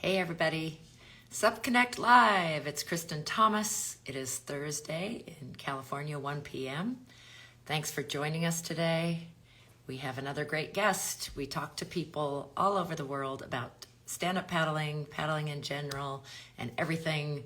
Hey everybody, Sup Connect Live. It's Kristen Thomas. It is Thursday in California, 1 p.m. Thanks for joining us today. We have another great guest. We talk to people all over the world about stand-up paddling, paddling in general, and everything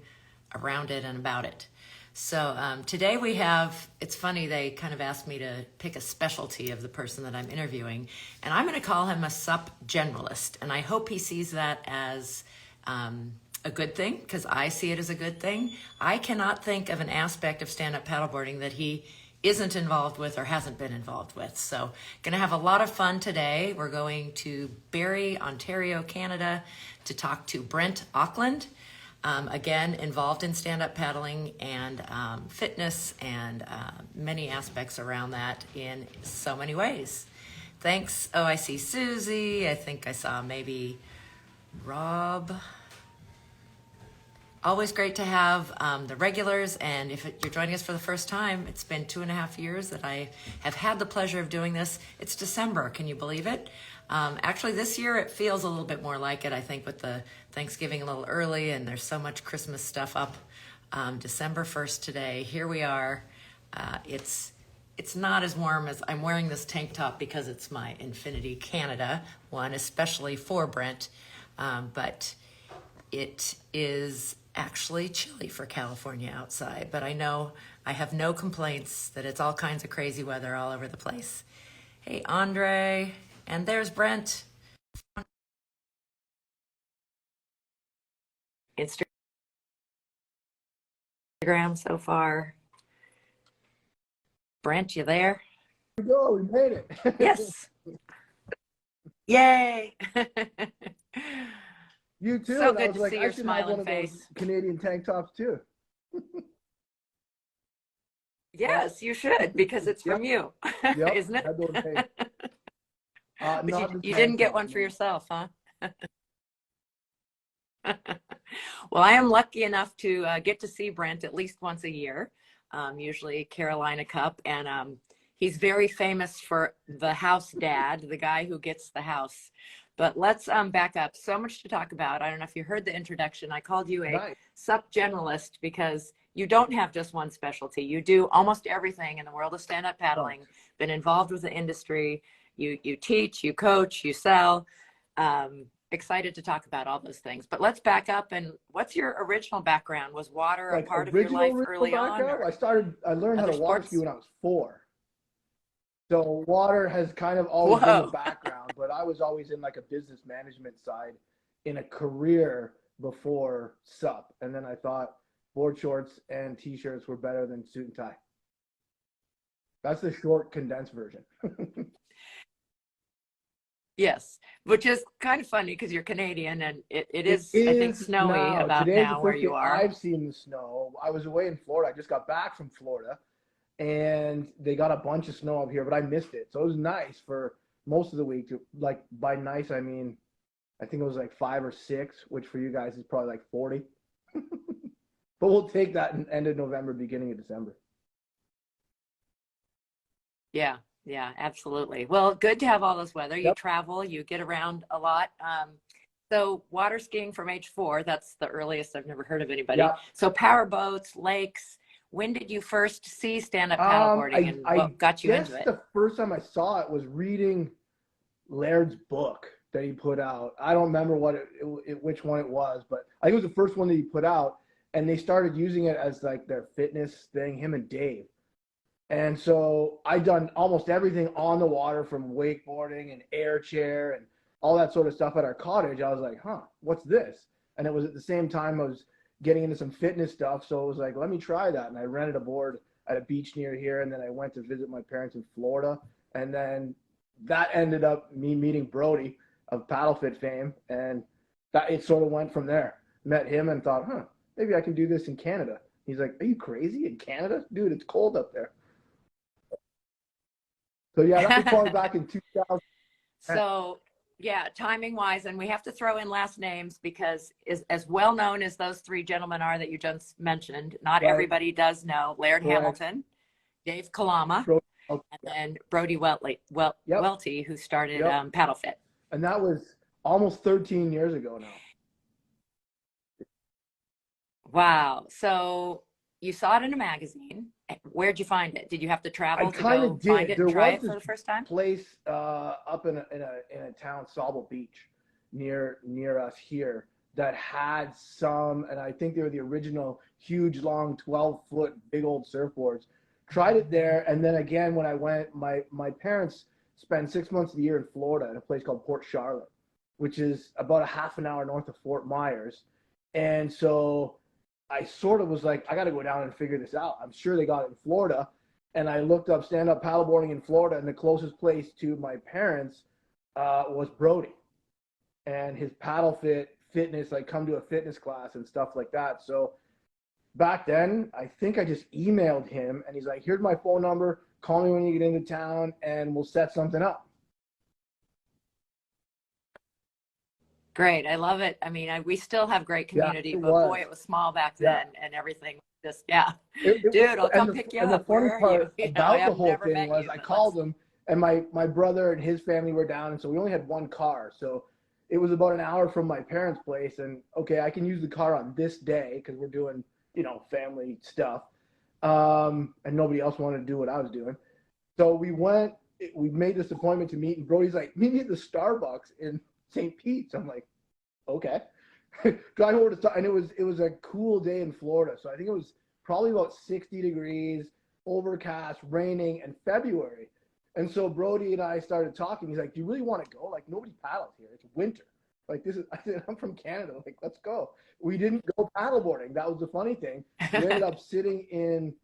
around it and about it. So today we have, it's funny, they kind of asked me to pick a specialty of the person that I'm interviewing, and I'm going to call him a sup generalist, and I hope he sees that as a good thing, because I see it as a good thing. I cannot think of an aspect of stand-up paddleboarding that he isn't involved with or hasn't been involved with. So going to have a lot of fun today. We're going to Barrie, Ontario, Canada, to talk to Brent Ackland. Again, involved in stand-up paddling and fitness and many aspects around that in so many ways. Thanks. Oh, I see Susie. I think I saw maybe Rob. Always great to have the regulars. And if you're joining us for the first time, it's been 2.5 years that I have had the pleasure of doing this. It's December. Can you believe it? Actually, this year it feels a little bit more like it, I think, with the Thanksgiving a little early, and there's so much Christmas stuff up. December 1st today. Here we are. It's not as warm as I'm wearing this tank top because it's my Infinity Canada one, especially for Brent. But it is actually chilly for California outside. But I know I have no complaints that it's all kinds of crazy weather all over the place. Hey, Andre. And there's Brent. Instagram so far. Brent, you there? Here we go. We made it. Yes. Yay. You too. So and good I was to like, see I your should have one smiling of face. those Canadian tank tops too. Yes, you should, because it's from you, Yep. isn't it? I don't think. But Not you the didn't tank get top, one for no. yourself, huh? Well, I am lucky enough to get to see Brent at least once a year, usually Carolina Cup. And he's very famous for the house dad, the guy who gets the house. But let's back up. So much to talk about. I don't know if you heard the introduction. I called you a Nice. sup generalist because you don't have just one specialty. You do almost everything in the world of stand-up paddling, been involved with the industry. You teach, you coach, you sell. Excited to talk about all those things. But let's back up. And what's your original background? Was water a Like part of your life early on? background? I learned how to water sports? ski when I was 4. So water has kind of always been the background, but I was always in like a business management side in a career before sup. And then I thought board shorts and t-shirts were better than suit and tie. That's the short condensed version. Yes, which is kind of funny because you're Canadian and it is, It I think, is snowy now. about Today's now the where first you day are. I've seen the snow. I was away in Florida. I just got back from Florida and they got a bunch of snow up here, but I missed it. So it was nice for most of the week. Like by nice, I mean, I think it was like 5 or 6, which for you guys is probably like 40. But we'll take that in end of November, beginning of December. Yeah, absolutely. Well, good to have all this weather. You Yep. travel, you get around a lot. So water skiing from age 4, that's the earliest I've never heard of anybody. Yep. So power boats, lakes. When did you first see stand-up paddleboarding and what got you into it? The first time I saw it was reading Laird's book that he put out. I don't remember which one it was, but I think it was the first one that he put out, and they started using it as like their fitness thing, him and Dave. And so I done almost everything on the water, from wakeboarding and air chair and all that sort of stuff at our cottage. I was like, huh, what's this? And it was at the same time I was getting into some fitness stuff. So it was like, let me try that. And I rented a board at a beach near here. And then I went to visit my parents in Florida. And then that ended up me meeting Brody of PaddleFit fame. And that it sort of went from there. Met him and thought, huh, maybe I can do this in Canada. He's like, are you crazy? In Canada? Dude, it's cold up there. So yeah, that was probably back in 2000. So yeah, timing wise, and we have to throw in last names because as well known as those 3 gentlemen are that you just mentioned, not Right. everybody does know Laird Correct. Hamilton, Dave Kalama, and then Brody Welty, who started PaddleFit. And that was almost 13 years ago now. Wow. So you saw it in a magazine. Where'd you find it? Did you have to I travel to kind go of find did. it and There try was it for this the first time? place up in a town, Sauble Beach, near us here, that had some, and I think they were the original huge, long, 12-foot, big old surfboards. Tried it there, and then again when I went, my parents spend 6 months of the year in Florida in a place called Port Charlotte, which is about a half an hour north of Fort Myers, and so I sort of was like, I got to go down and figure this out. I'm sure they got it in Florida. And I looked up stand-up paddleboarding in Florida, and the closest place to my parents was Brody, and his paddle fitness, like come to a fitness class and stuff like that. So back then, I think I just emailed him, and he's like, "Here's my phone number. Call me when you get into town, and we'll set something up." Great. I love it. I mean, we still have great Yeah, community, it but was. boy, it was small back Yeah, then and everything just, yeah. it Dude, I'll come and pick you the up. funny Where are you? part You know, I about the have whole never thing met was you, I but called him, and my brother and his family were down, and so we only had one car. So it was about an hour from my parents' place, and okay, I can use the car on this day because we're doing, family stuff, and nobody else wanted to do what I was doing. So we made this appointment to meet, and Brody's like, meet me at the Starbucks in St. Pete's. I'm like, okay. Drive over to, and it was a cool day in Florida. So I think it was probably about 60 degrees, overcast, raining, and February. And so Brody and I started talking. He's like, "Do you really want to go? Like nobody paddles here. It's winter. Like this is." I said, "I'm from Canada. Like let's go." We didn't go paddleboarding. That was the funny thing. We ended up sitting in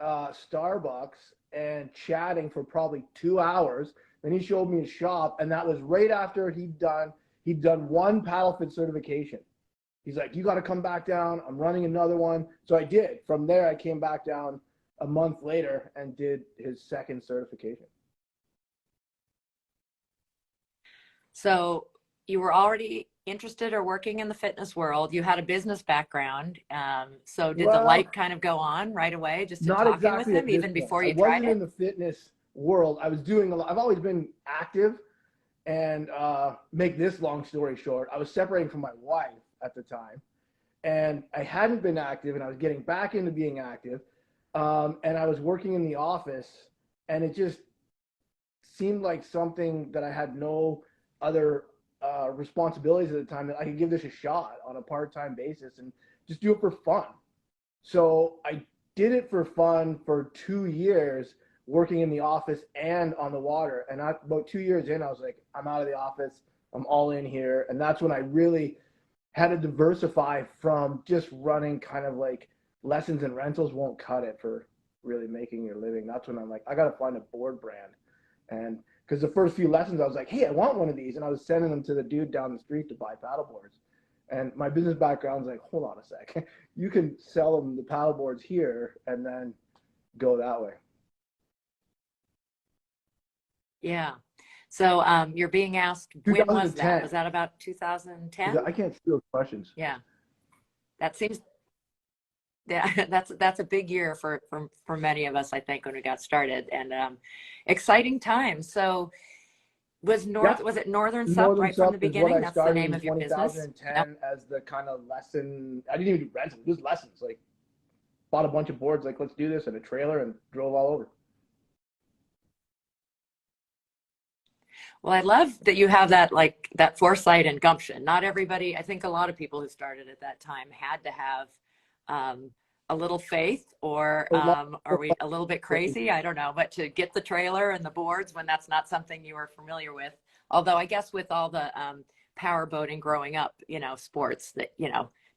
Starbucks and chatting for probably 2 hours. Then he showed me his shop, and that was right after he'd done one paddle fit certification. He's like, "You got to come back down. I'm running another one." So I did. From there, I came back down a month later and did his second certification. So you were already interested or working in the fitness world. You had a business background. So did the Well, light kind of go on right away just in not talking with exactly him, at this even point. before I you tried wasn't in it? the fitness world. I was doing a lot. I've always been active. And make this long story short, I was separating from my wife at the time, and I hadn't been active, and I was getting back into being active, and I was working in the office, and it just seemed like something that I had no other responsibilities at the time, that I could give this a shot on a part-time basis and just do it for fun. So I did it for fun for 2 years, working in the office and on the water. And about 2 years in, I was like, I'm out of the office. I'm all in here. And that's when I really had to diversify from just running kind of like lessons and rentals won't cut it for really making your living. That's when I'm like, I got to find a board brand. And because the first few lessons, I was like, hey, I want one of these. And I was sending them to the dude down the street to buy paddle boards. And my business background is like, hold on a sec. You can sell them the paddle boards here and then go that way. Yeah. So you're being asked, when was that? 2010. Was that about 2010? I can't see those questions. Yeah. That seems, yeah, that's a big year for many of us, I think, when we got started, and exciting times. So Yeah, was it Northern Sup Northern right from the Sup is what beginning? I That's the started name in of your business? Yep. 2010 as the kind of lesson. I didn't even do rentals, just lessons. Like bought a bunch of boards, like let's do this, and a trailer, and drove all over. Well, I love that you have that, like that foresight and gumption. Not everybody, I think a lot of people who started at that time had to have a little faith, or A lot are we a little bit of crazy? I don't know, but to get the trailer and the boards when that's not something you were familiar with. Although I guess with all the power boating growing up, sports that,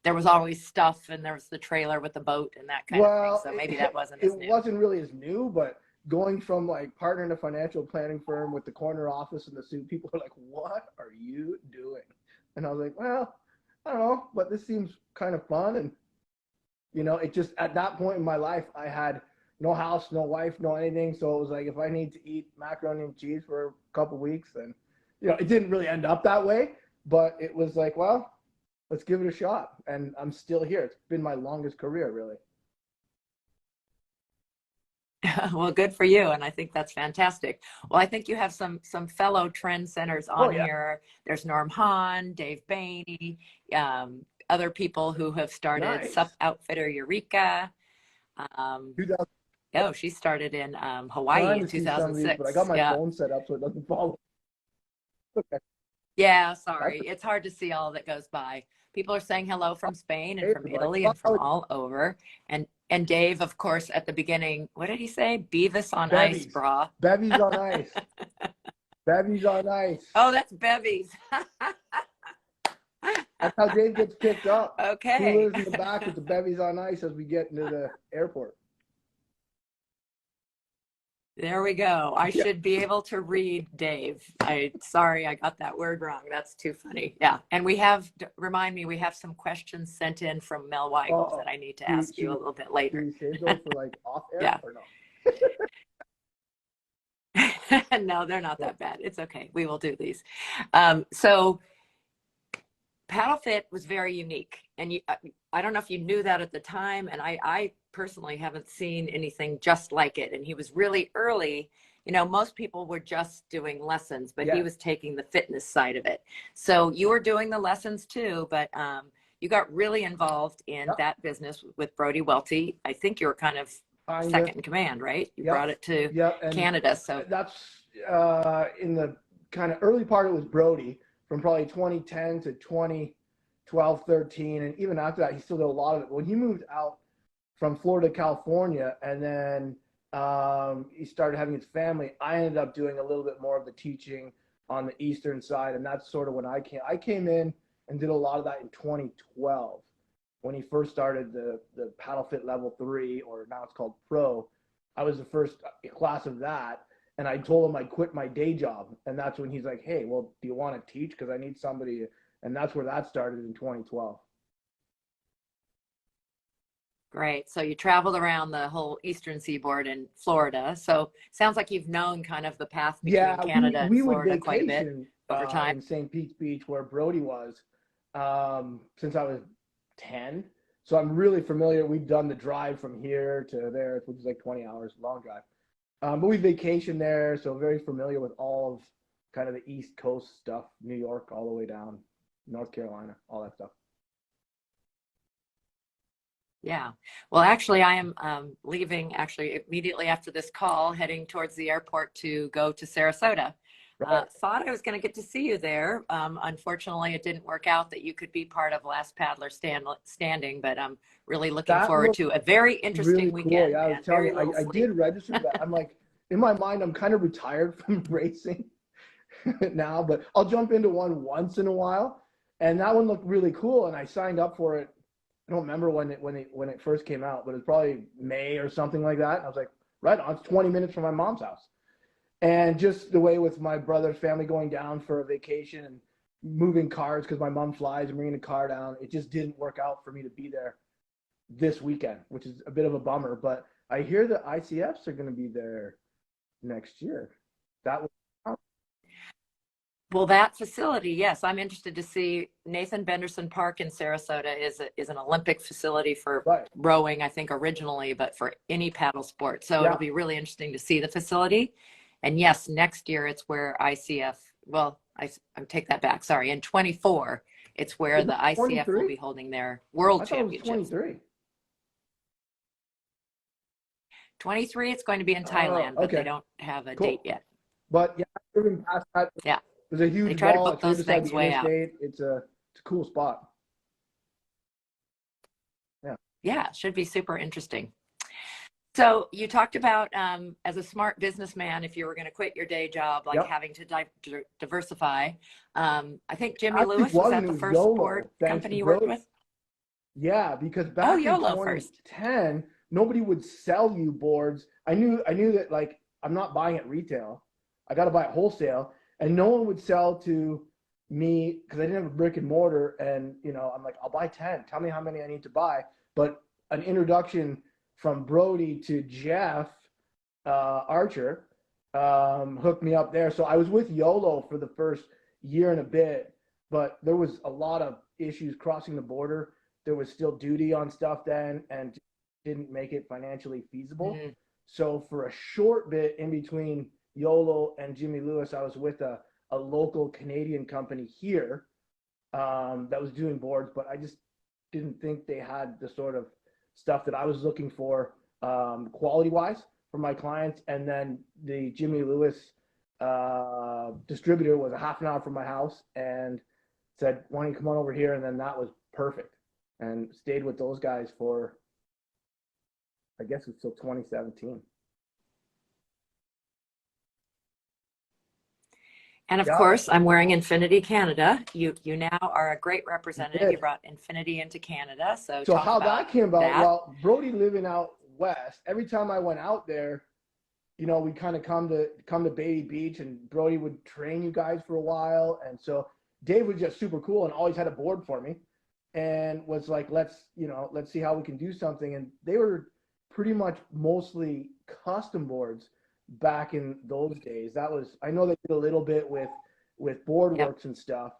there was always stuff, and there was the trailer with the boat and that kind of thing. Well, So maybe that wasn't it as new. wasn't really as new, but going from like partner in a financial planning firm with the corner office and the suit, people are like, "What are you doing?" And I was like, "Well, I don't know, but this seems kind of fun." And it just at that point in my life, I had no house, no wife, no anything. So it was like, if I need to eat macaroni and cheese for a couple weeks, then it didn't really end up that way, but it was like, well, let's give it a shot. And I'm still here. It's been my longest career, really. Well, good for you, and I think that's fantastic. Well, I think you have some fellow trend centers Oh on yeah. here. There's Norm Hahn, Dave Bainey, other people who have started. Nice. Sup Outfitter Eureka. Um, 2000. oh, she started in Hawaii Trying in to see some of these, but I 2006. got my Yeah. phone set up so it doesn't follow. Okay. Yeah, That's sorry. It's hard to see all that goes by. People are saying hello from Spain and okay, from but I Italy thought and I from was all over. And Dave, of course, at the beginning, what did he say? Beavis on ice, bevies. brah. Bevies on ice. Bevies on ice. Oh, that's Bevies. That's how Dave gets picked up. Okay. Coolers in the back with the bevies on ice as we get into the airport. There we go. I Yeah. should be able to read Dave. Sorry, I got that word wrong. That's too funny. Yeah. And remind me, we have some questions sent in from Mel Weigel Uh-oh. that I need to ask you a little bit later. Should we save those for like off air Yeah. or no? No, they're not Yeah. that bad. It's okay. We will do these. So Paddle Fit was very unique. And I don't know if you knew that at the time. And I personally haven't seen anything just like it. And he was really early. You know, most people were just doing lessons, but he Yeah. was taking the fitness side of it. So you were doing the lessons too, but you got really involved in Yep. that business with Brody Welty. I think you were kind of Kinda. second in command, right? You Yep. brought it to Yep. And Canada. So that's in the kind of early part, it was Brody from probably 2010 to 2012, 13. And even after that, he still did a lot of it. When he moved out from Florida to California, and then he started having his family, I ended up doing a little bit more of the teaching on the Eastern side. And that's sort of when I came in and did a lot of that in 2012 when he first started the Paddle Fit Level 3, or now it's called Pro. I was the first class of that. And I told him I quit my day job. And that's when he's like, hey, well, do you want to teach? Because I need somebody. And that's where that started in 2012. great. So you traveled around the whole Eastern Seaboard in Florida. So sounds like you've known kind of the path between Yeah, Canada and we would Florida quite a bit vacation over time. in St. Pete's Beach where Brody was since I was 10. So I'm really familiar. We've done the drive from here to there, which is like 20 hours, long drive. But we vacation there, so very familiar with all of kind of the East Coast stuff, New York all the way down, North Carolina, all that stuff. Yeah. Well, actually, I am leaving actually immediately after this call, heading towards the airport to go to Sarasota. Right. Thought I was going to get to see you there. Unfortunately, it didn't work out that you could be part of Last Paddler Standing, but I'm really looking That forward looked to a very interesting really cool. weekend. Yeah, I was And telling very you, little I sleep. did register for that. I'm like, in my mind, I'm kind of retired from racing now, but I'll jump into one once in a while. And that one looked really cool, and I signed up for it. I don't remember when it first came out, but it was probably May or something like that. And I was like, right on, it's 20 minutes from my mom's house. And just the way with my brother's family going down for a vacation and moving cars because my mom flies and bringing the car down, it just didn't work out for me to be there this weekend, which is a bit of a bummer. But I hear the ICFs are going to be there next year. That was Well, that facility, yes, I'm interested to see. Nathan Benderson Park in Sarasota is an Olympic facility for right. rowing, I think originally, but for any paddle sport. So Yeah. it'll be really interesting to see the facility. And yes, next year it's where ICF, well, I take that back. Sorry, in 24, it's where Isn't the it ICF will 23? be holding their world I thought it was championships. 23. 23, it's going to be in Thailand, but they Okay. don't have a Cool. date yet. But yeah, living past that, Yeah. there's a They huge try to mall. book It's right those beside things the way out. interstate. It's a cool spot. Yeah. Yeah, should be super interesting. So you talked about as a smart businessman, if you were going to quit your day job, like Yep. having to diversify. I think Jimmy Actually, Lewis, was that it the was first YOLO, sport thanks company to you worked Brody. with? Yeah, because Oh, back in YOLO first. 2010, nobody would sell you boards. I knew that, like, I'm not buying at retail. I got to buy it wholesale, and no one would sell to me because I didn't have a brick and mortar. And I'm like, I'll buy 10. Tell me how many I need to buy. But an introduction from Brody to Jeff Archer hooked me up there. So I was with YOLO for the first year and a bit, but there was a lot of issues crossing the border. There was still duty on stuff then, and didn't make it financially feasible. Mm-hmm. So for a short bit in between YOLO and Jimmy Lewis, I was with a local Canadian company here that was doing boards, but didn't think they had the sort of stuff that I was looking for, quality wise for my clients. And then the Jimmy Lewis distributor was a half an hour from my house and said, why don't you come on over here? And then that was perfect, and stayed with those guys for, I guess it was till 2017. And of Yeah, course, I'm wearing Infinity Canada. You now are a great you representative. You did. brought Infinity into Canada. So So talk how about that came about? that. Well, Brody living out west, every time I went out there, we kind of come to Beatty Beach, and Brody would train you guys for a while. And so Dave was just super cool and always had a board for me, and was like, let's see how we can do something. And they were pretty much mostly custom boards back in those days. That was, I know they did a little bit with Yep. boardworks and stuff.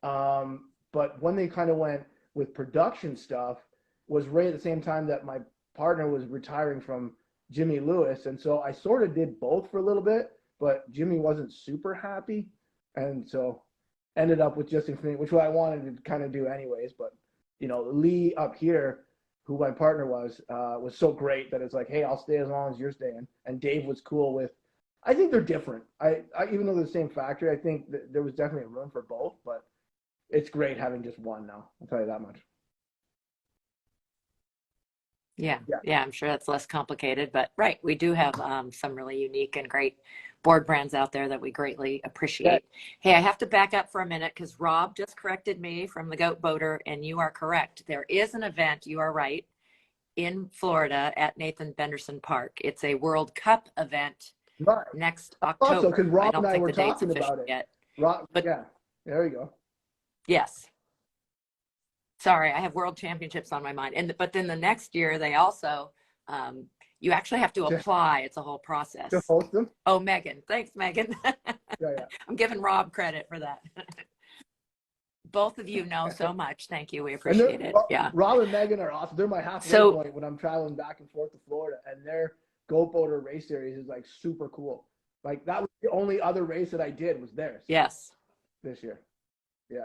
But when they kind of went with production stuff was right at the same time that my partner was retiring from Jimmy Lewis. And so I sort of did both for a little bit, but Jimmy wasn't super happy. And so ended up with just Infinity, which I wanted to kind of do anyways. But, Lee up here, who my partner was so great that it's like, hey, I'll stay as long as you're staying. And Dave was cool with, I think they're different. I even though they're the same factory, I think that there was definitely room for both, but it's great having just one now. I'll tell you that much. Yeah. Yeah. Yeah. I'm sure that's less complicated, but right. We do have some really unique and great board brands out there that we greatly Yeah. appreciate. Hey, I have to back up for a minute because Rob just corrected me from the Goat Boater, and you are correct. There is an event, you are right, in Florida at Nathan Benderson Park. It's a World Cup event Right. next Also, because October. I Rob and don't I think were the date's talking official about it. yet, Rob, but yeah, there you go. yes. Sorry, I have world championships on my mind. But then the next year they also um, you actually have to To, apply. It's a whole to process. host them. Oh, Megan. Thanks, Megan. Yeah, yeah. I'm giving Rob credit for that. Both of you know so much. Thank you. We And appreciate it. Yeah. Rob and Megan are awesome. They're my halfway So, point when I'm traveling back and forth to Florida, and their Goat Boater race series is like super cool. Like that was the only other race that I did was theirs yes, this year. Yeah.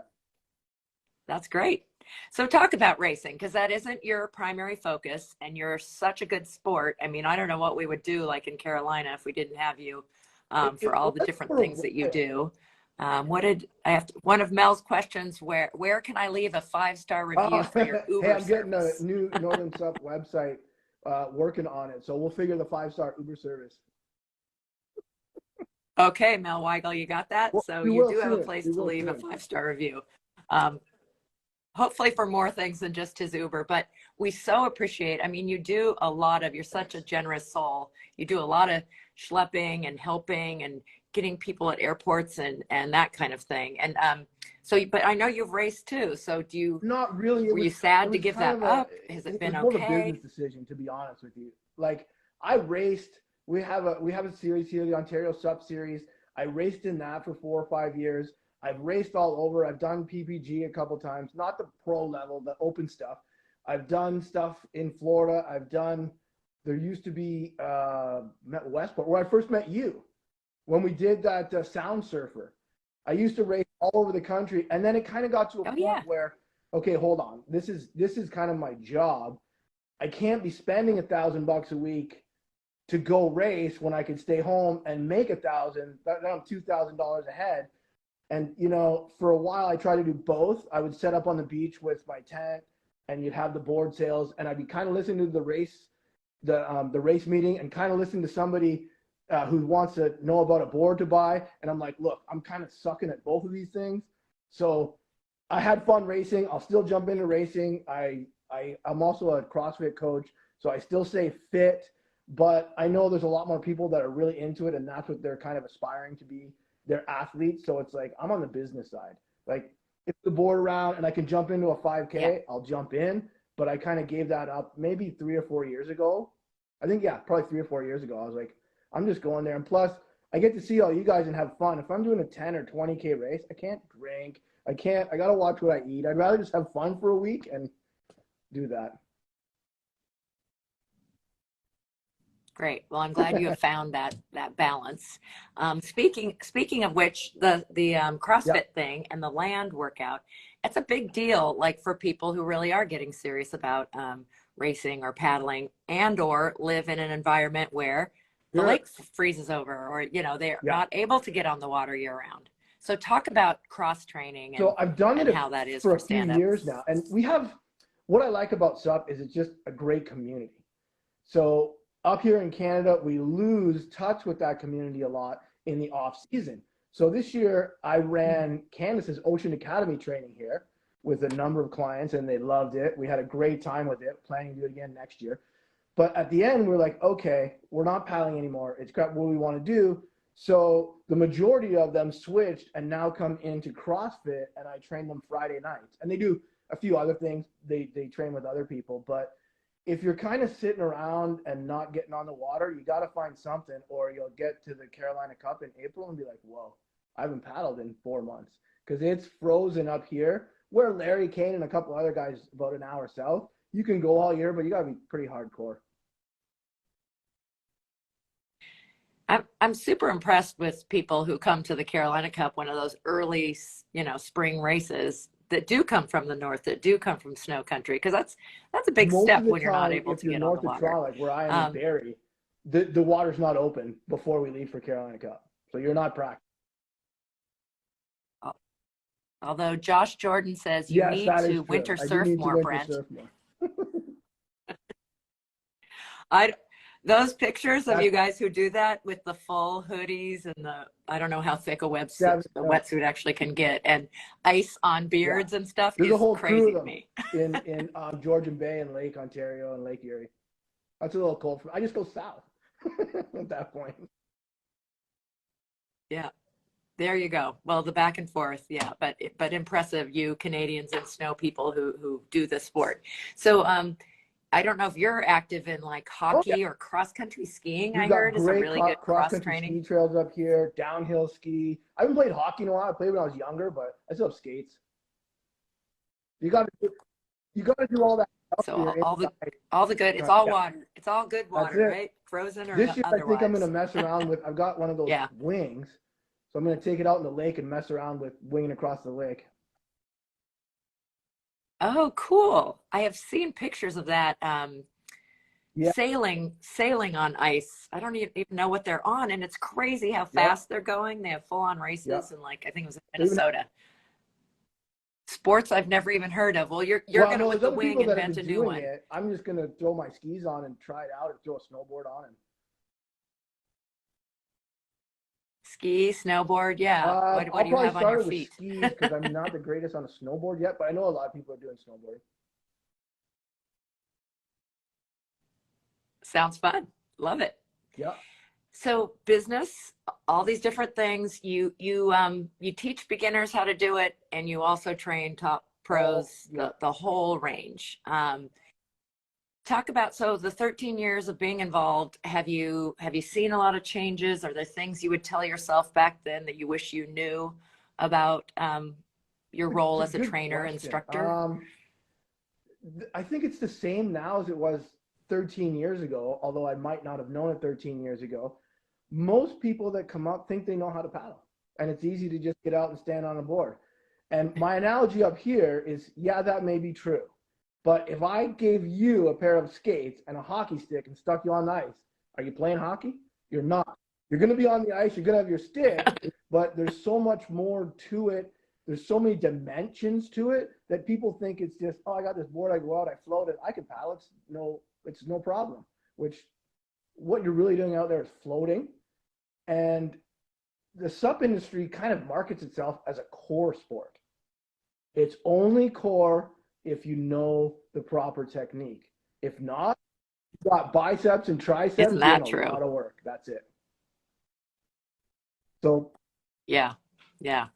that's great. So talk about racing because that isn't your primary focus and you're such a good sport. I mean, I don't know what we would do like in Carolina if we didn't have you It for all the was different for a things that you while. do. What did I have to, one of Mel's questions, where can I leave a 5-star review for your Hey, Uber I'm getting a service? new Northern Sup website, working on it, so we'll figure the 5-star Uber service. Okay, Mel Weigel, you got that? Well, So we you will do have a soon. place We to will leave a soon. 5-star review. Um, hopefully for more things than just his Uber, but we so appreciate, I mean, you do a lot of, you're such a Thanks. generous soul. You do a lot of schlepping and helping and getting people at airports and that kind of thing. And so, but I know you've raced too. So Not really. were you sad It to was give kind that of up? Has it it been was more of a business okay? decision, to be honest with you. Like I raced. We have a series here, the Ontario Sup Series. I raced in that for 4 or 5 years. I've raced all over. I've done PPG a couple times, not the pro level, the open stuff. I've done stuff in Florida. There used to be met Westport where I first met you when we did that Sound Surfer. I used to race all over the country, and then it kind of got to a Oh point yeah. where, okay, hold on, this is kind of my job. I can't be spending $1,000 a week to go race when I could stay home and make 1,000. Now I'm $2,000 ahead. And for a while, I tried to do both. I would set up on the beach with my tent, and you'd have the board sales, and I'd be kind of listening to the race meeting, and kind of listening to somebody who wants to know about a board to buy. And I'm like, look, I'm kind of sucking at both of these things. So I had fun racing. I'll still jump into racing. I'm also a CrossFit coach, so I still stay fit. But I know there's a lot more people that are really into it, and that's what they're kind of aspiring to be. They're athletes, so it's like I'm on the business side. Like if the board around and I can jump into a 5K, Yeah. I'll jump in. But I kind of gave that up maybe 3 or 4 years ago. I think, yeah, probably 3 or 4 years ago. I was like, I'm just going there. And plus, I get to see all you guys and have fun. If I'm doing a 10 or 20K race, I can't drink. I got to watch what I eat. I'd rather just have fun for a week and do that. Great. Well, I'm glad you have found that balance. Speaking of which, the Yeah. CrossFit thing and the land workout, it's a big deal. Like for people who really are getting serious about racing or paddling, and or live in an environment where the Sure. lake freezes over, or they're Yeah. not able to get on the water year round. So talk about cross training So I've done and it how that is for for a few stand up. years now, and we have what I like about SUP is it's just a great community. So up here in Canada, we lose touch with that community a lot in the off season. So this year I ran Candace's Ocean Academy training here with a number of clients, and they loved it. We had a great time with it, planning to do it again next year. But at the end, we're like, okay, we're not paddling anymore. It's got what we want to do. So the majority of them switched and now come into CrossFit, and I train them Friday nights. And they do a few other things. They train with other people. But if you're kind of sitting around and not getting on the water, you got to find something, or you'll get to the Carolina Cup in April and be like, whoa, I haven't paddled in 4 months because it's frozen up here where Larry Kane and a couple other guys about an hour south. You can go all year, but you got to be pretty hardcore. I'm super impressed with people who come to the Carolina Cup, one of those early, spring races that do come from the north, that do come from snow country, because that's a big Most step of the when you're not time, able if to you're get on the north of water. Toronto, like where I am in Barrie, the water's not open before we leave for Carolina Cup. So you're not practicing. Although Josh Jordan says you Yes, need that is to true. winter I do surf need to more, winter Brent. surf more. Those pictures of That's you guys who do that with the full hoodies and I don't know how thick a yeah, wetsuit actually can get, and ice on beards and stuff there's a is whole crew crazy of to them me. in Georgian Bay and Lake Ontario and Lake Erie. That's a little cold for me. I just go south at that point. Yeah. There you go. Well, the back and forth, yeah, but impressive, you Canadians and snow people who do the sport. So I don't know if you're active in like Oh yeah, hockey or cross country skiing. we've I got heard is a great really good cross cross country ski training. trails up here, downhill ski. I haven't played hockey in a while. I played when I was younger, but I still have skates. You got to do all that stuff So here inside. all the good. It's all Yeah, water. It's all good that's water, it. right? Frozen or This year, I think I'm going to otherwise. mess around with. I've got one of those Yeah. wings, so I'm going to take it out in the lake and mess around with winging across the lake. Oh, cool. I have seen pictures of that. Yeah, Sailing on ice. I don't even know what they're on, and it's crazy how yep, fast they're going. They have full-on yep. races, and like I think it was in So even Minnesota. Sports I've never even heard of. Well, you're well, gonna no, with there's the other wing people that have invent been a new doing one. it. I'm just going to throw my skis on and try it out, or throw a snowboard on. And Ski, snowboard, yeah. What I'll do you probably have on your start it with feet? skis because I'm not the greatest on a snowboard yet, but I know a lot of people are doing snowboarding. Sounds fun. Love it. Yeah. So business, all these different things. You teach beginners how to do it, and you also train top Oh, pros, yeah. the whole range. Talk about, so the 13 years of being involved, have you seen a lot of changes? Are there things you would tell yourself back then that you wish you knew about your role It's a as a good trainer, question. instructor? I think it's the same now as it was 13 years ago, although I might not have known it 13 years ago. Most people that come up think they know how to paddle, and it's easy to just get out and stand on a board. And my analogy up here is, yeah, that may be true. But if I gave you a pair of skates and a hockey stick and stuck you on the ice, are you playing hockey? You're not. You're going to be on the ice. You're going to have your stick, but there's so much more to it. There's so many dimensions to it that people think it's just, oh, I got this board. I go out, I float it. I can paddle. It's no problem. Which what you're really doing out there is floating. And the SUP industry kind of markets itself as a core sport. It's only core if you know the proper technique. If not, you've got biceps and triceps Isn't doing that a true? lot of work. That's it. So Yeah, yeah,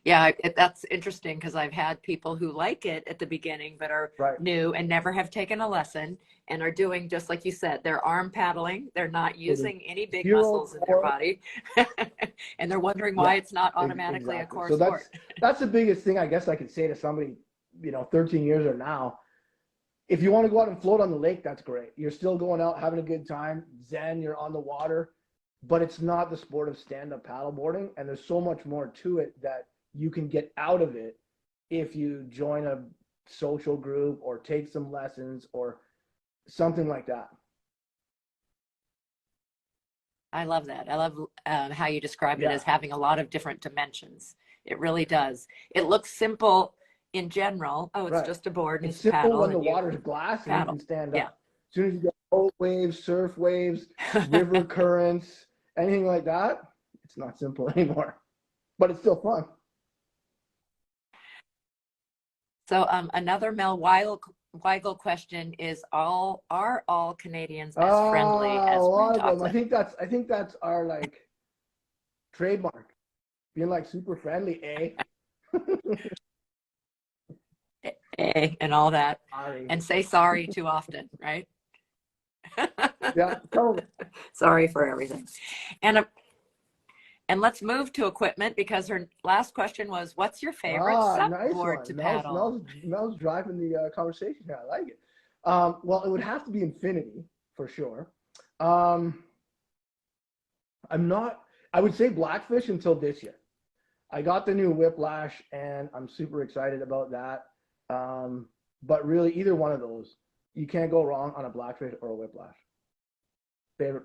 yeah. That's interesting because I've had people who like it at the beginning but are right. new and never have taken a lesson and are doing just like you said. They're arm paddling. They're not using any big muscles in their core. body, and they're wondering Yeah, why it's not automatically exactly. a core So sport. that's the biggest thing I guess I could say to somebody, 13 years or now. If you want to go out and float on the lake, that's great. You're still going out, having a good time. Zen, you're on the water, but it's not the sport of stand-up paddleboarding. And there's so much more to it that you can get out of it if you join a social group or take some lessons or something like that. I love that. I love how you described it Yeah. as having a lot of different dimensions. It really does. It looks simple in general. Oh, it's Right. just a board and It's it's simple paddle when the and you water's glass and you paddle. can stand Yeah. up. As soon as you get boat waves, surf waves, river currents, anything like that, it's not simple anymore. But it's still fun. So another Mel Weigel question is are all Canadians as friendly A as lot Brent of them. I Ackland? think that's our like trademark. Being like super friendly, eh? And all that. Sorry. And say sorry too often, right? Yeah, totally. Sorry for everything. And let's move to equipment because her last question was, what's your favorite sup Nice board to one. paddle? Mel's driving the conversation here. I like it. Well, it would have to be Infinity for sure. I'm not. I would say Blackfish until this year. I got the new Whiplash, and I'm super excited about that. But really, either one of those, you can't go wrong on a Blackfish or a Whiplash. Favorite.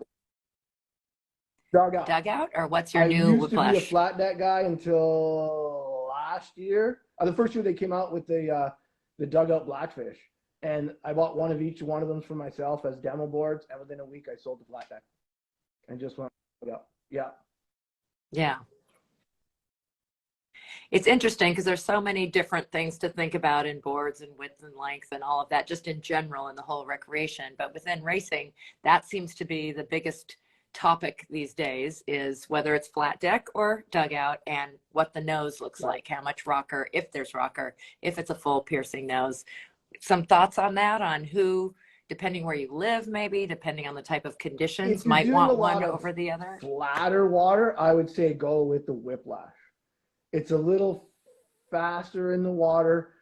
Dugout. Dugout, or what's your I new used to be a Whiplash? flat deck guy until last year. The first year they came out with the dugout Blackfish, and I bought one of each one of them for myself as demo boards. And within a week, I sold the flat deck and just went up. Yeah. Yeah. It's interesting because there's so many different things to think about in boards and width and length and all of that, just in general in the whole recreation. But within racing, that seems to be the biggest topic these days, is whether it's flat deck or dugout and what the nose looks Right. like, how much rocker, if there's rocker, if it's a full piercing nose. Some thoughts on that, on who, depending where you live, maybe depending on the type of conditions, If you're might doing a want one lot of over the other? flatter water, I would say go with the Whiplash. It's a little faster in the water,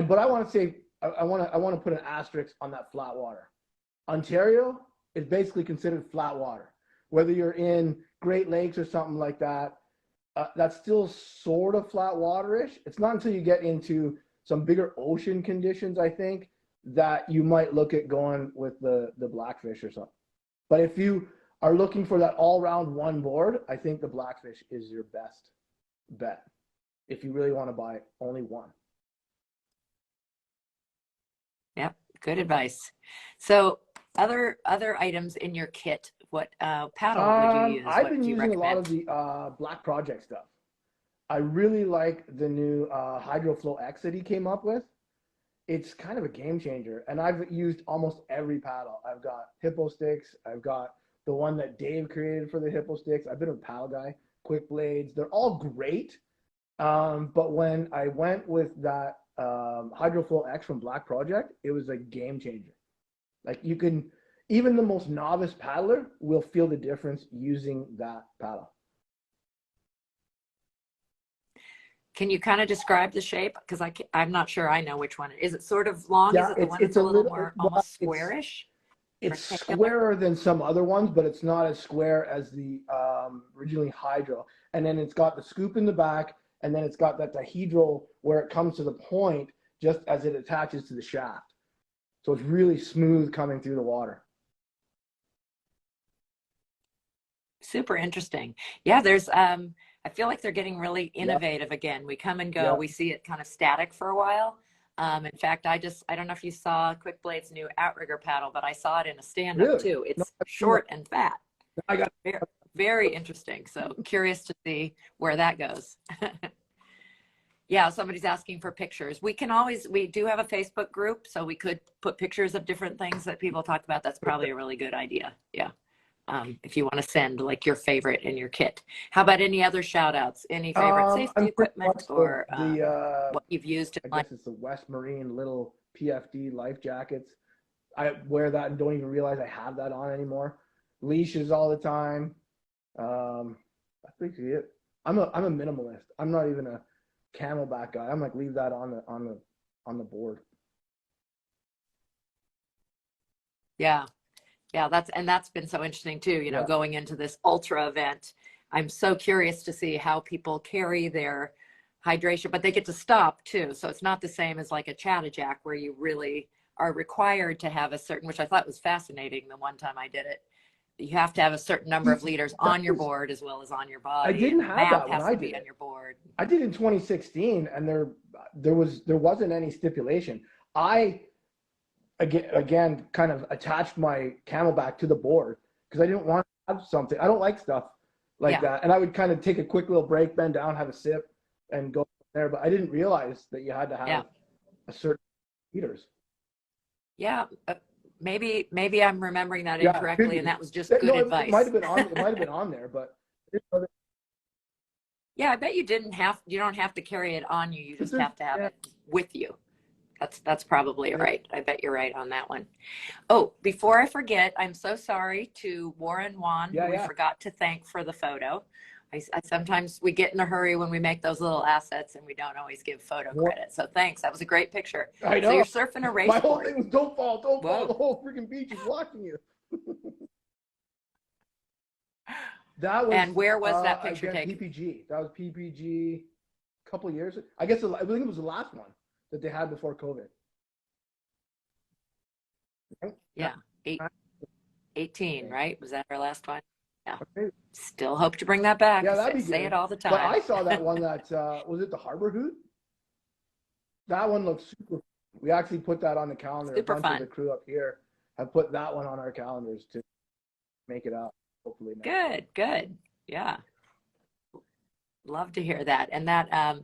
but I want to say I want to put an asterisk on that flat water. Ontario is basically considered flat water. Whether you're in Great Lakes or something like that, that's still sort of flat waterish. It's not until you get into some bigger ocean conditions, I think, that you might look at going with the Blackfish or something. But if you are looking for that all-round one board, I think the Blackfish is your best bet if you really want to buy only one. Yep, good advice. So other items in your kit, what paddle would you use? I've What been do you using a lot of recommend? the Black Project stuff. I really like the new HydroFlow X that he came up with. It's kind of a game changer, and I've used almost every paddle. I've got Hippo sticks. I've got the one that Dave created for the Hippo sticks. I've been a paddle guy. Quick blades. They're all great. But when I went with that HydroFlow X from Black Project, it was a game changer. Like you can, even the most novice paddler will feel the difference using that paddle. Can you kind of describe the shape? Because I'm not sure I know which one. Is it sort of long? Is Yeah, it the one it's that's a a little little more well, almost squarish? it's Rectangular? squarer than some other ones, but it's not as square as the originally Hydro. And then it's got the scoop in the back, and then it's got that dihedral where it comes to the point just as it attaches to the shaft. So it's really smooth coming through the water. Super interesting. Yeah, there's I feel like they're getting really Yep. innovative again. We come and go. Yep. We see it kind of static for a while. In fact, I don't know if you saw Quick Blade's new outrigger paddle, but I saw it in a stand-up Really? too. No, It's I've seen short and fat. that. I got Very, very interesting. So curious to see where that goes. Yeah, somebody's asking for pictures. We do have a Facebook group, so we could put pictures of different things that people talk about. That's probably a really good idea. Yeah. If you want to send like your favorite in your kit. How about any other shout outs? Any favorite safety I'm pretty equipment much or the what you've used in I life? guess it's the West Marine little PFD life jackets. I wear that and don't even realize I have that on anymore. Leashes all the time. That's basically it. I'm a minimalist. I'm not even a camelback guy. I'm like leave that on the board. Yeah. Yeah, that's been so interesting too, Yeah. going into this ultra event. I'm so curious to see how people carry their hydration, but they get to stop too. So it's not the same as like a Chattajack where you really are required to have a certain, which I thought was fascinating the one time I did it. You have to have a certain number of liters That on your was, board as well as on your I body, didn't and the have map that when has I to did be on it. your board. I did in 2016, and there wasn't any stipulation. I again kind of attached my Camelback to the board because I didn't want to have something. I don't like stuff like Yeah. that, and I would kind of take a quick little break, bend down, have a sip, and go from there. But I didn't realize that you had to Yeah. have a certain liters. Yeah. Maybe I'm remembering that Yeah, it could incorrectly, and be. that was just good No, it might advice. have been on. It might have been on there, but Yeah, I bet you don't have to carry it on you. You just have to have yeah, it with you. That's probably right. I bet you're right on that one. Oh, before I forget, I'm so sorry to Warren Wan, who we yeah. forgot to thank for the photo. I sometimes we get in a hurry when we make those little assets and we don't always give photo credit. So thanks. That was a great picture. I So you're know. surfing a My whole raceboard. thing was don't fall, don't fall. The Whoa. whole freaking beach is watching you. That was And where was that picture again taken? PPG. That was PPG a couple of years. I guess I think it was the last one that they had before COVID. Yeah, 18, right? Was that our last one? Yeah. Okay. Still hope to bring that back. Yeah, I that'd be say good. it all the time. But I saw that one that was it the Harbor Hoot? That one looks super. We actually put that on the calendar. Super A bunch fun. of the crew up here have put that one on our calendars to make it out. Hopefully next. Good. Yeah. Love to hear that. And that,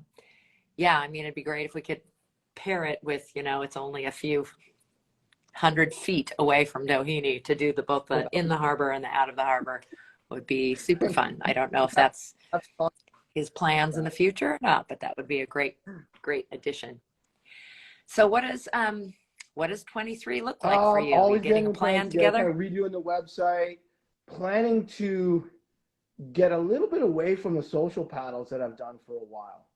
yeah, I mean, it'd be great if we could pair it with, it's only a few 100 feet away from Doheny to do both the in the harbor and the out of the harbor would be super fun. I don't know if that's fun. his plans in the future or not, but that would be a great addition. So what does 23 look like for you? Always You getting a plan together? Kind of redoing the website, planning to get a little bit away from the social paddles that I've done for a while.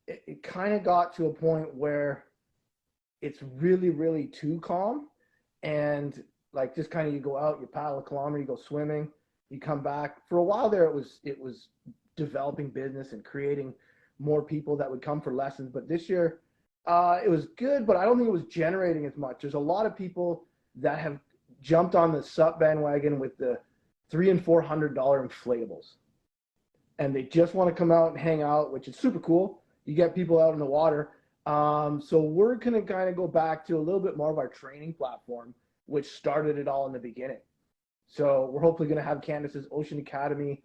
It kind of got to a point where it's really, really too calm. And like just kind of you go out, you paddle a kilometer, you go swimming, you come back. For a while there, it was developing business and creating more people that would come for lessons. But this year, it was good, but I don't think it was generating as much. There's a lot of people that have jumped on the SUP bandwagon with the $300 and $400 inflatables, and they just want to come out and hang out, which is super cool. You get people out in the water. So we're going to kind of go back to a little bit more of our training platform, which started it all in the beginning. So we're hopefully going to have Candace's Ocean Academy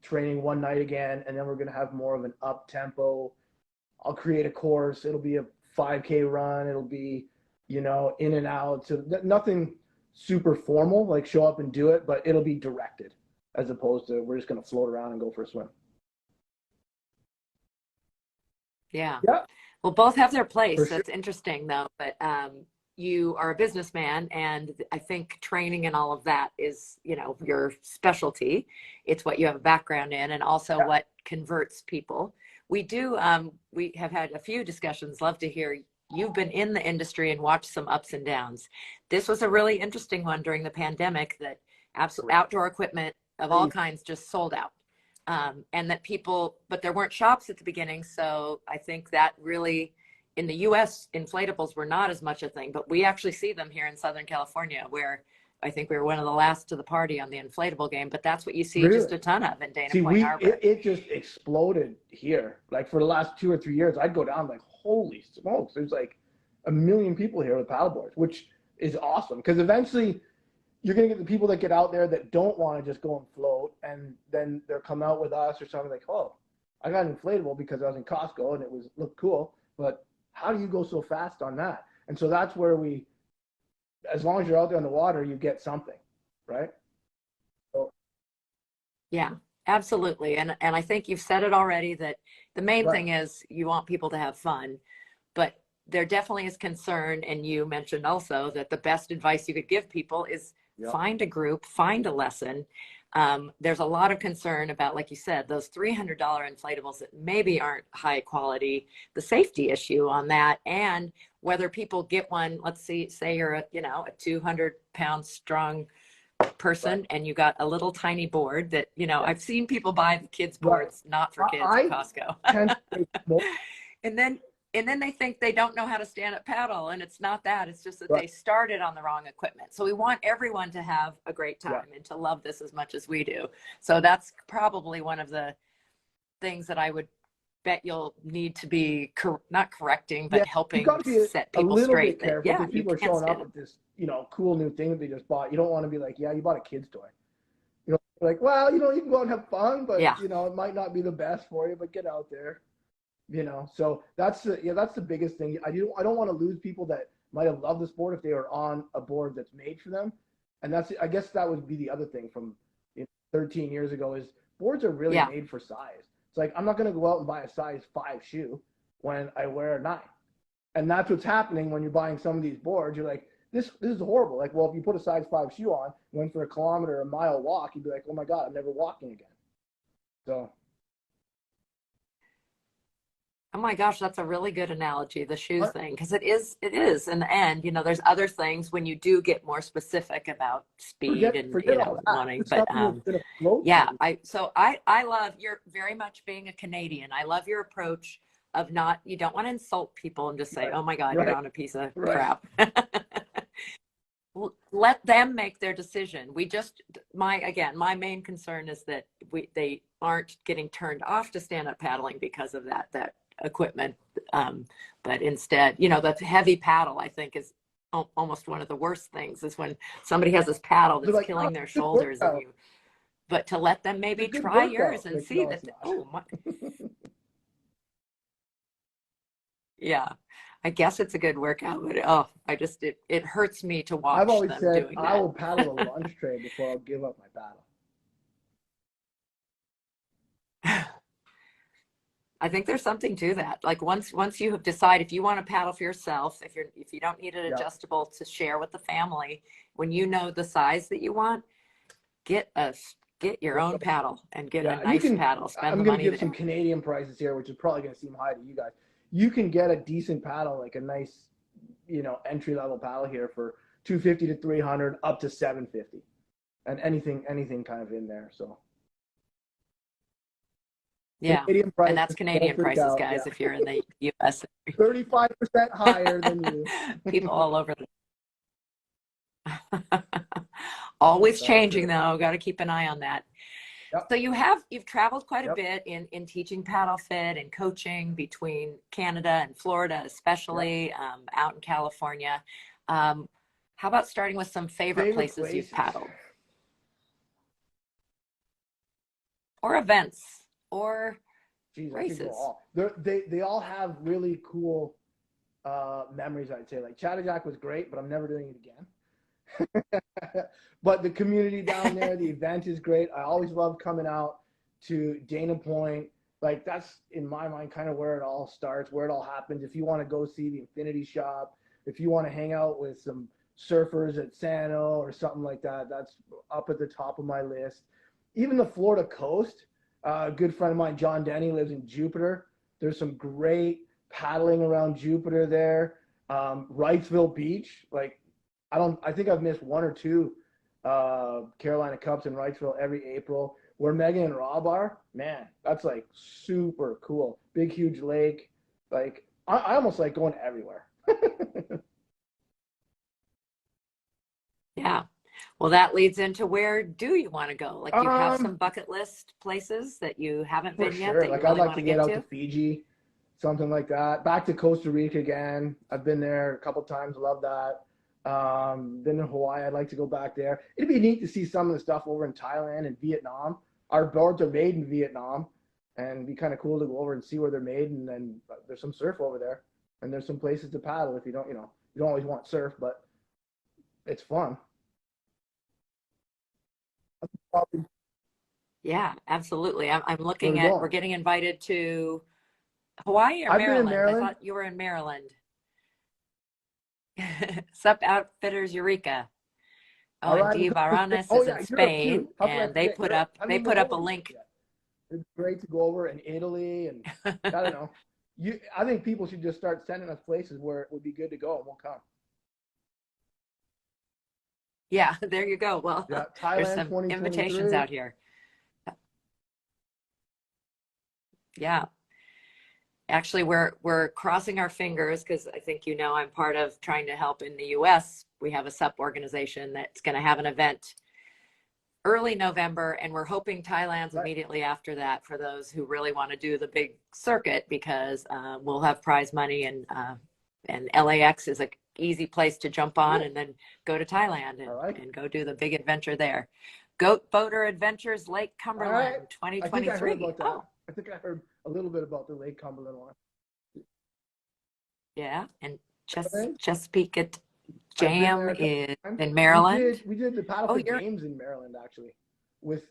training one night again, and then we're going to have more of an up-tempo. I'll create a course. It'll be a 5K run. It'll be, in and out. So nothing super formal, like show up and do it, but it'll be directed as opposed to we're just going to float around and go for a swim. Yeah. Yeah. Well, both have their place. For That's interesting though. But you are a businessman, and I think training and all of that is, your specialty. It's what you have a background in, and also what converts people. We have had a few discussions. Love to hear. You've been in the industry and watched some ups and downs. This was a really interesting one during the pandemic that absolute outdoor equipment of all kinds just sold out. And that but there weren't shops at the beginning. So I think that really, in the US, inflatables were not as much a thing, but we actually see them here in Southern California, where I think we were one of the last to the party on the inflatable game, but that's what you see just a ton of in Dana Point Harbor. It just exploded here. Like for the last 2 or 3 years, I'd go down like, holy smokes, there's like 1 million people here with paddleboards, which is awesome. Because eventually you're going to get the people that get out there that don't want to just go and float, and then they'll come out with us or something like, oh, I got an inflatable because I was in Costco and it looked cool, but how do you go so fast on that? And so that's where as long as you're out there on the water, you get something, right? So, yeah, absolutely. And I think you've said it already, that the main thing is you want people to have fun, but there definitely is concern. And you mentioned also that the best advice you could give people is find a group, find a lesson. There's a lot of concern about, like you said, those $300 inflatables that maybe aren't high quality, the safety issue on that, and whether people get one. Let's say you're a 200-pound strong person, Right. and you got a little tiny board that, I've seen people buy the kids Right. boards, not for kids, at I Costco. tend to say smoke. and then they think they don't know how to stand up paddle, and it's not that. It's just that Right. they started on the wrong equipment. So we want everyone to have a great Yeah. time and to love this as much as we do. So that's probably one of the things that I would bet you'll need to be not correcting, but Yeah, you got helping to be set a people little bit straight that, careful yeah, because you people are can't showing up stand with this, cool new thing that they just bought. You don't want to be like, yeah, you bought a kid's toy. Like, well, you can go out and have fun, but yeah. it might not be the best for you, but get out there. So that's the biggest thing. I don't want to lose people that might have loved the sport if they were on a board that's made for them. And I guess that would be the other thing from 13 years ago is boards are really Yeah. made for size. It's like, I'm not going to go out and buy a size 5 shoe when I wear a 9. And that's what's happening when you're buying some of these boards. You're like, this is horrible. Like, well, if you put a size 5 shoe on, went for a kilometer, a mile walk, you'd be like, oh my God, I'm never walking again. So. Oh my gosh, that's a really good analogy, the shoes thing, because it is in the end, there's other things when you do get more specific about speed and, Forget all that. wanting, It's but something that's gonna float yeah, through. I love your very much being a Canadian. I love your approach of you don't want to insult people and just say, Right. oh my God, Right. you're on a piece of Right. crap. Let them make their decision. My main concern is that they aren't getting turned off to stand up paddling because of that equipment. But instead, the heavy paddle, I think, is almost one of the worst things, is when somebody has this paddle They're that's like, killing oh, their good shoulders, workout. but to let them It's a maybe good try yours workout. and Like, see no, that, it's not. oh my, yeah, I guess it's a good workout, but it hurts me to I've watch always them said doing I that. will paddle a lunch trade before I'll give up my paddle. I think there's something to that. Like once you have decided if you want to paddle for yourself, if you don't need an Yep. adjustable to share with the family, when you know the size that you want, get your own paddle and get a Yeah, and you nice can. paddle. Spend I'm the going to money give some there. Canadian prices here, which is probably going to seem high to you guys. You can get a decent paddle, like a nice, entry level paddle here for 250 to 300, up to 750, and anything kind of in there. So Yeah, Canadian and that's prices, don't Canadian freak prices, out. guys. Yeah, If you're in the U.S., 35% higher than you. people all over. Always That's changing it. though. Got to keep an eye on that. Yep. So you've traveled quite a Yep. bit in teaching paddle fit and coaching between Canada and Florida, especially out in California. How about starting with some favorite Favorite places you've places. paddled, or events, or Geez, I could go races? all. They all have really cool memories. I'd say like Chattajack was great, but I'm never doing it again. But the community down there, the event is great. I always love coming out to Dana Point. Like that's in my mind kind of where it all starts, where it all happens. If you want to go see the Infinity Shop, if you want to hang out with some surfers at Sano or something like that, that's up at the top of my list. Even the Florida coast. A good friend of mine, John Denny, lives in Jupiter. There's some great paddling around Jupiter there. Wrightsville Beach, like I think I've missed one or two Carolina Cups in Wrightsville every April. Where Megan and Rob are, man, that's like super cool. Big, huge lake. Like I almost like going everywhere. Yeah. Well, that leads into, where do you want to go? Like, do you have some Um, bucket list places that you haven't for been yet sure. that you Like I'd really like want to to get get out to to? Fiji, something like that. Back to Costa Rica again. I've been there a couple times. Love that. Been in Hawaii. I'd like to go back there. It'd be neat to see some of the stuff over in Thailand and Vietnam. Our boards are made in Vietnam, and it'd be kind of cool to go over and see where they're made. And then there's some surf over there, and there's some places to paddle if you don't, you don't always want surf, but it's fun. Probably Yeah, absolutely. I'm where looking we at, we're going. getting invited to Hawaii or I've been in Maryland. I Maryland. thought you were in Maryland. Sup Outfitters Eureka. Oh, All and right. Di Baranes Oh is yeah, in Europe Spain, too. How could I and they forget put Europe? up I haven't they even put been up a over to Europe link. yet. It's great to go over in Italy and I don't know. I think people should just start sending us places where it would be good to go and we'll come. Yeah, there you go. Well, Yeah, there's Thailand some invitations 2023. out here. Yeah. Actually, we're crossing our fingers because I think I'm part of trying to help in the US. We have a SUP organization that's going to have an event early November, and we're hoping Thailand's Right. immediately after that for those who really want to do the big circuit, because we'll have prize money, and LAX is a easy place to jump on Cool. and then go to Thailand I like it. and go do the big adventure there. Goat Boater Adventures Lake All right. Cumberland I think I heard 2023. about that. Oh, I think I heard a little bit about the Lake Cumberland one. yeah. And Okay. Chesapeake at I've been Jam there a couple is times. in Maryland. We did the Oh, Paddlefish you're Games in Maryland actually, with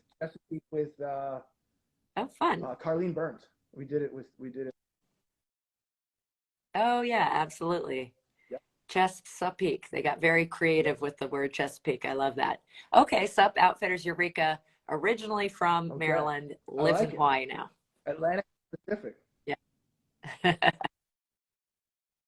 oh, fun. Carlene Burns. We did it. Oh, yeah, absolutely. Yeah, Chesapeake. They got very yeah. creative with the word Chesapeake. I love that. Okay, Sup Outfitters Eureka, originally from Okay. Maryland, I lives in like it. Hawaii now. Atlantic Pacific. Yeah.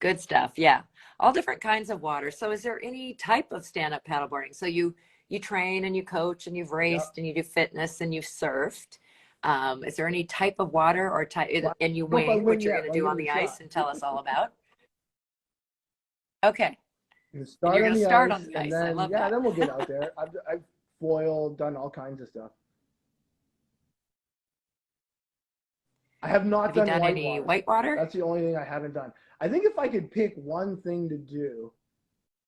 Good stuff. Yeah. All different kinds of water. So is there any type of stand-up paddleboarding? So you train and you coach and you've Yeah. raced and you do fitness and you've surfed. Is there any type of water or type, Well, and you I don't know if I wing, win which you're yet, going but to I'll do give on it a the ice shot. and tell us all about? Okay. You And start you're on going to the start on ice, the and ice. I then love that. then we'll get out there. I've foiled, done all kinds of stuff. I have not Have you done done any whitewater. whitewater? That's the only thing I haven't done. I think if I could pick one thing to do,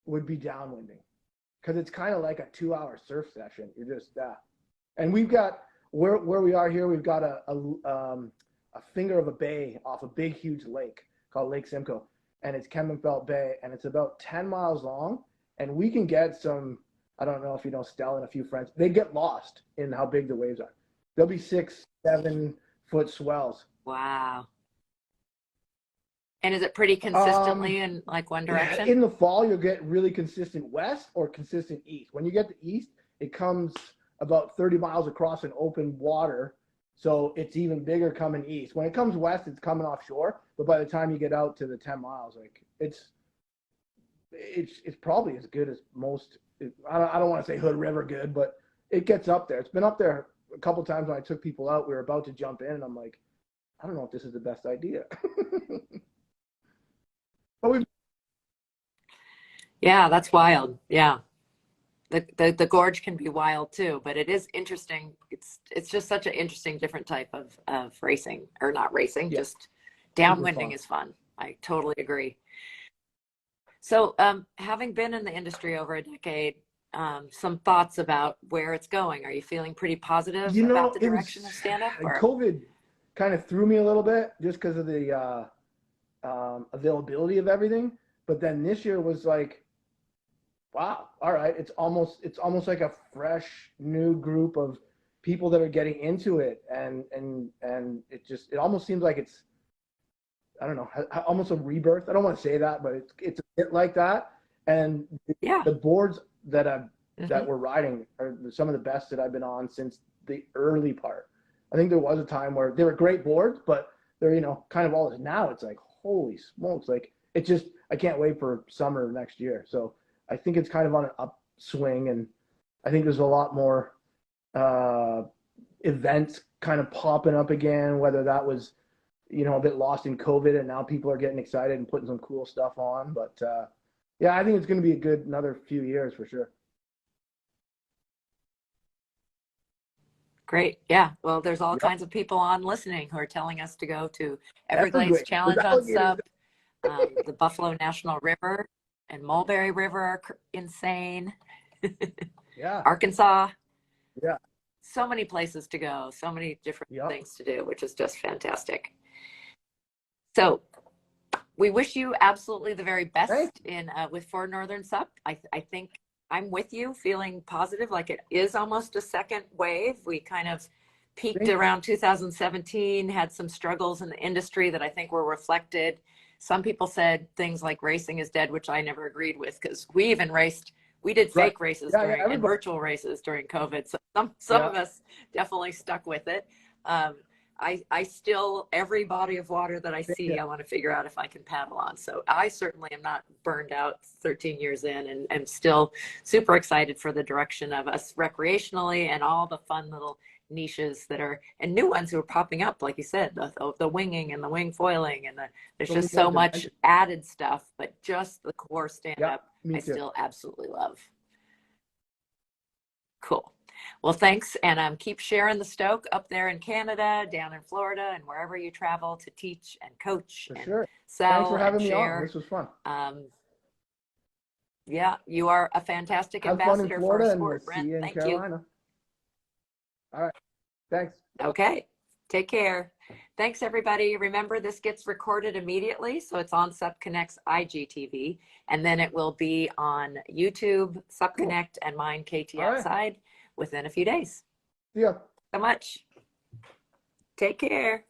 would be downwinding, because it's kind of like a 2-hour surf session. You're just and we've got where we are here. We've got a finger of a bay off a big huge lake called Lake Simcoe, and it's Kempenfelt Bay, and it's about 10 miles long, and we can get some. I don't know if you know Stella and a few friends. They get lost in how big the waves are. They'll be 6-7 foot swells. Wow. And is it pretty consistently in like one direction? In the fall, you'll get really consistent west or consistent east. When you get to east, it comes about 30 miles across an open water, so it's even bigger coming east. When it comes west, it's coming offshore, but by the time you get out to the 10 miles, like it's probably as good as most. I don't want to say Hood River good, but it gets up there. It's been up there a couple times when I took people out. We were about to jump in, and I'm like, I don't know if this is the best idea. But we Yeah, that's wild. Yeah. The gorge can be wild too, but it is interesting. It's just such an interesting different type of racing, or not racing, yeah, just super downwinding fun. is fun. I totally agree. So, having been in the industry over a decade, some thoughts about where it's going. Are you feeling pretty positive about the It direction was of stand up, or? COVID kind of threw me a little bit just because of the availability of everything. But then this year was like, wow, all right, it's almost like a fresh new group of people that are getting into it, and it almost seems like it's, I don't know, almost a rebirth. I don't want to say that, but it's a bit like that. And Yeah. the boards that Hmm. we're riding are some of the best that I've been on since the early part. I think there was a time where they were great boards, but they're kind of all this. Now it's like, holy smokes, like it just, I can't wait for summer next year. So I think it's kind of on an upswing, and I think there's a lot more uh, events kind of popping up again. Whether that was a bit lost in COVID, and now people are getting excited and putting some cool stuff on. But yeah, I think it's going to be a good another few years for sure. Great. Yeah. Well, there's all Yep. kinds of people on listening who are telling us to go to Everglades Evergreen, Challenge on alligators. SUP. The Buffalo National River and Mulberry River are insane. Yeah, Arkansas, yeah, so many places to go, so many different yep. things to do, which is just fantastic. So we wish you absolutely the very Thanks. best in with For Northern SUP. I think I'm with you, feeling positive, like it is almost a second wave. We kind of peaked Thanks. around 2017, had some struggles in the industry that I think were reflected. Some people said things like racing is dead, which I never agreed with, because we even raced we did Right. fake races Yeah, and everybody. virtual races during COVID. So some Yeah. of us definitely stuck with it. I still, every body of water that I see, Yeah. I want to figure out if I can paddle on. So I certainly am not burned out 13 years in, and am still super excited for the direction of us recreationally and all the fun little niches that are, and new ones who are popping up, like you said, the winging and the wing foiling, and there's So many just more so much dimensions. added stuff, but just the core stand Yeah, up, me I too. still absolutely love. Cool. Well, thanks. And keep sharing the Stoke up there in Canada, down in Florida, and wherever you travel to teach and coach For and sure. Thanks sell for and having me on. share. This was fun. Yeah, you are a fantastic Have fun in ambassador for our Florida, and we'll sport, see Brent. you in Thank you. Carolina. All right. Thanks. Okay. Take care. Thanks, everybody. Remember, this gets recorded immediately, so it's on SupConnect's IGTV, and then it will be on YouTube, SupConnect, and mine, KT All right. Outside, within a few days. See ya. So much. Take care.